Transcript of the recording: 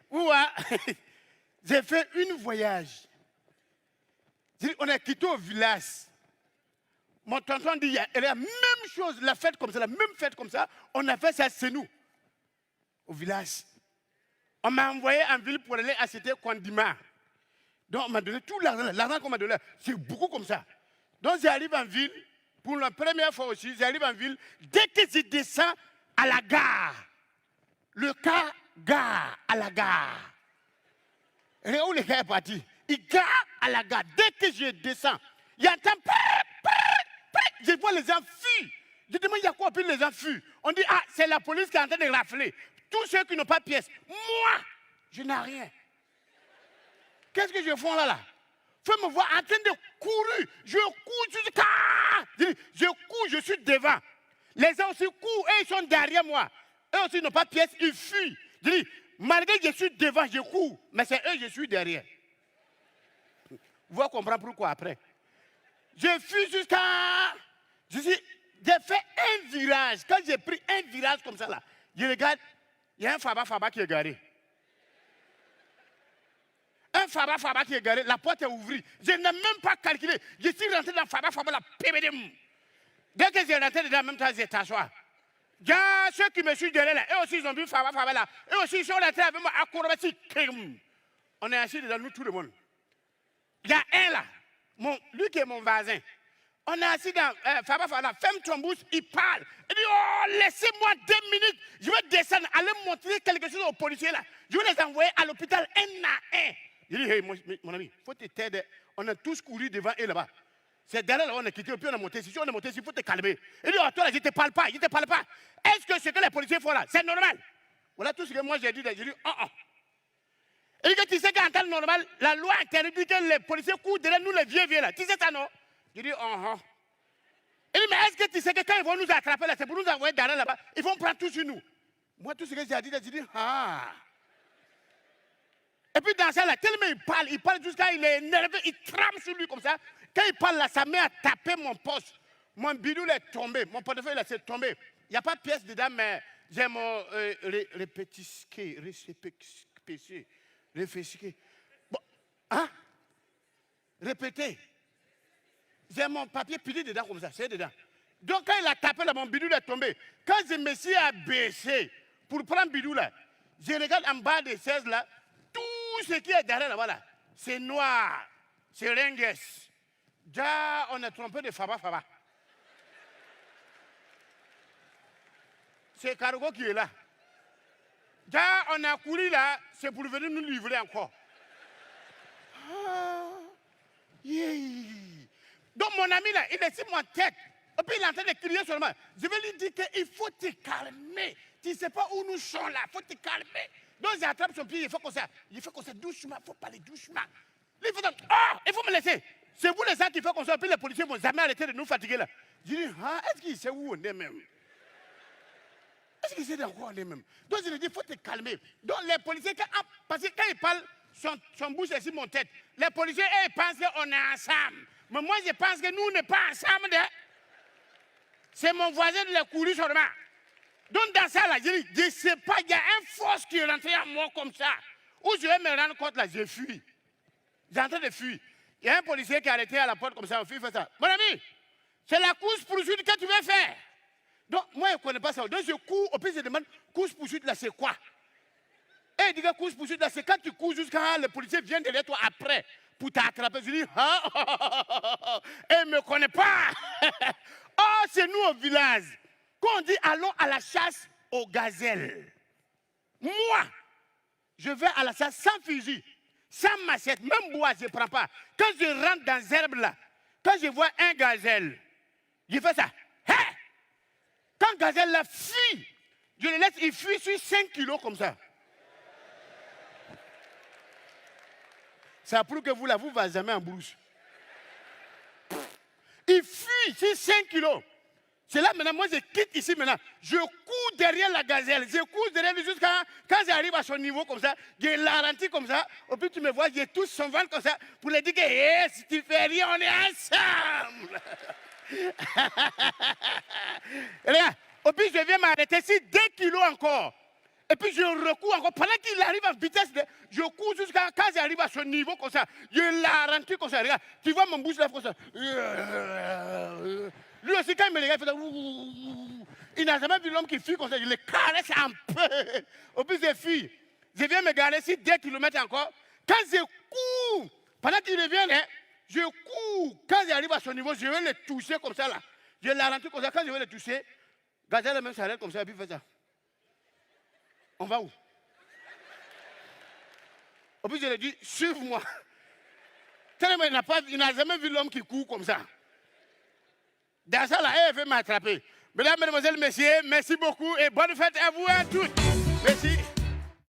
Ouah, j'ai fait une voyage. On est quitté au village. Mon tonton dit, il y a la même chose, la fête comme ça, la même fête comme ça, on a fait ça chez nous, au village. On m'a envoyé en ville pour aller acheter condiments. Donc on m'a donné tout l'argent qu'on m'a donné, c'est beaucoup comme ça. Donc j'arrive en ville, pour la première fois aussi, j'arrive en ville, dès que je descends à la gare, le car gare à la gare. Et où le gars est parti? Il gare à la gare. Dès que je descends, il entend je vois les gens fuient. Je demande, il y a quoi? Puis les gens fuient. On dit, ah, c'est la police qui est en train de rafler. Tous ceux qui n'ont pas de pièces. Moi, je n'ai rien. Qu'est-ce que je fais là? Faut me voir en train de courir. Je cours, je suis devant. Les gens aussi courent, et ils sont derrière moi. Eux aussi n'ont pas de pièces, ils fuient. Je dis, malgré que je suis devant, je cours. Mais c'est eux, je suis derrière. Vous allez comprendre pourquoi après. Je fuis jusqu'à... J'ai fait un virage. Quand j'ai pris un virage comme ça là, je regarde, il y a un Faba qui est garé. Un Faba qui est garé, la porte est ouverte. Je n'ai même pas calculé. Je suis rentré dans Faba là, pébédém. Dès que j'ai rentré dedans, en même temps, j'ai t'asseoir. Ceux qui me suivent derrière là, eux aussi ils ont vu Faba là. Eux aussi ils sont rentrés avec moi à Kourobatik. On est assis dedans, nous tout le monde. Il y a un là, lui qui est mon voisin. On est assis dans Faba, ferme ton bouche, il parle. Il dit, oh, laissez-moi 2 minutes, je vais descendre, aller montrer quelque chose aux policiers là. Je vais les envoyer à l'hôpital un à un. Il dit, hey, mon ami, il faut te t'aider. On a tous couru devant eux là-bas. C'est derrière là, on a quitté, puis on a monté. Si on est monté, il faut te calmer. Il dit, oh, toi là, je ne te parle pas, je ne te parle pas. Est-ce que ce que les policiers font là, c'est normal? Voilà tout ce que moi j'ai dit. J'ai dit, oh. Et dit que tu sais qu'en temps normal, la loi interdit que les policiers courent derrière nous, les vieux là. Tu sais ça, non? Je dis, Il dit, mais est-ce que tu sais que quand ils vont nous attraper là, c'est pour nous envoyer derrière là-bas, ils vont prendre tout sur nous. Moi, tout ce que j'ai dit, j'ai dit, ah. Et puis dans ça, là, tellement il parle jusqu'à il est énervé, il trame sur lui comme ça. Quand il parle là, ça met à taper mon poste. Mon bidou est tombé, mon portefeuille là, c'est tombé. Il n'y a pas de pièce dedans, mais j'ai mon réfléchissé. Bon, hein? Répétez. J'ai mon papier pilé dedans comme ça, c'est dedans. Donc quand il a tapé là, mon bidou est tombé. Quand je me suis abaissé pour prendre bidou là, je regarde en bas des 16 là, tout ce qui est derrière là-bas là, c'est noir, c'est ringues. Déjà, on est trompé de Faba. C'est Cargo qui est là. Déjà, on a couru là, c'est pour venir nous livrer encore. Donc mon ami là, il est sur ma tête. Et puis il est en train de crier seulement. Je vais lui dire qu'il faut te calmer. Tu ne sais pas où nous sommes là, il faut te calmer. Donc j'attrape son pied, il fait comme ça. Il fait comme ça doucement, il faut parler doucement. Il fait comme ça, il faut me laisser. C'est vous les gens qui font comme ça, puis les policiers ne vont jamais arrêter de nous fatiguer là. Je dis, est-ce qu'il sait où on est même? Est-ce qu'il sait dans quoi on est même? Donc je lui dis, il faut te calmer. Donc les policiers, parce que quand ils parlent, son bouche est sur mon tête. Les policiers, ils pensent qu'on est ensemble. Mais moi, je pense que nous, on n'est pas ensemble. C'est mon voisin de la courir seulement. Donc dans ça, là, je dis, je ne sais pas, il y a un force qui est rentré en moi comme ça. Où je vais me rendre compte, là, je fuis. J'ai en train de fuir. Il y a un policier qui est arrêté à la porte comme ça, il fait ça. Mon ami, c'est la course-poursuite que tu veux faire. Donc, moi, je ne connais pas ça. Donc, je cours, au plus je demande, course-poursuite, là, c'est quoi? Et il dit que course-poursuite, là, c'est quand tu cours jusqu'à le policier vient derrière toi après pour t'attraper. Je dis, il ne me connaît pas. Oh, c'est nous au village. Quand on dit, allons à la chasse aux gazelles. Moi, je vais à la chasse sans fusil, sans machette, même bois, je ne prends pas. Quand je rentre dans les herbes là, quand je vois un gazelle, je fais ça. Hey! Quand le gazelle là fuit, je le laisse, il fuit sur 5 kilos comme ça. Ça prouve que vous là, vous ne va jamais en brousse. Il fuit sur 5 kilos. C'est là maintenant, moi je quitte ici maintenant. Je cours derrière la gazelle. Je cours derrière lui jusqu'à quand j'arrive à son niveau comme ça, je ralentis comme ça. Et puis tu me vois, je touche son ventre comme ça pour lui dire que hey, si tu fais rien, on est ensemble. Et regarde, et puis je viens m'arrêter sur 2 kilos encore. Et puis je recours encore. Pendant qu'il arrive en vitesse, je cours jusqu'à quand j'arrive à ce niveau comme ça. Je la ralentis comme ça. Regarde, tu vois mon bouche là comme ça. Lui aussi, quand il me regarde, il fait ça. Il n'a jamais vu l'homme qui fuit comme ça. Je le caresse un peu. Au plus, je fuis. Je viens me garer ici 2 kilomètres encore. Quand je cours, pendant qu'il revient, hein, je cours. Quand j'arrive à ce niveau, je vais le toucher comme ça là. Je la ralentis comme ça. Quand je vais le toucher, Gazelle même s'arrête comme ça et puis fait ça. On va où? Au plus, je lui ai dit, suive-moi. Tellement il n'a jamais vu l'homme qui court comme ça. Dans ça, là, elle veut m'attraper. Mesdames, mesdemoiselles, messieurs, merci beaucoup et bonne fête à vous à tous. Merci.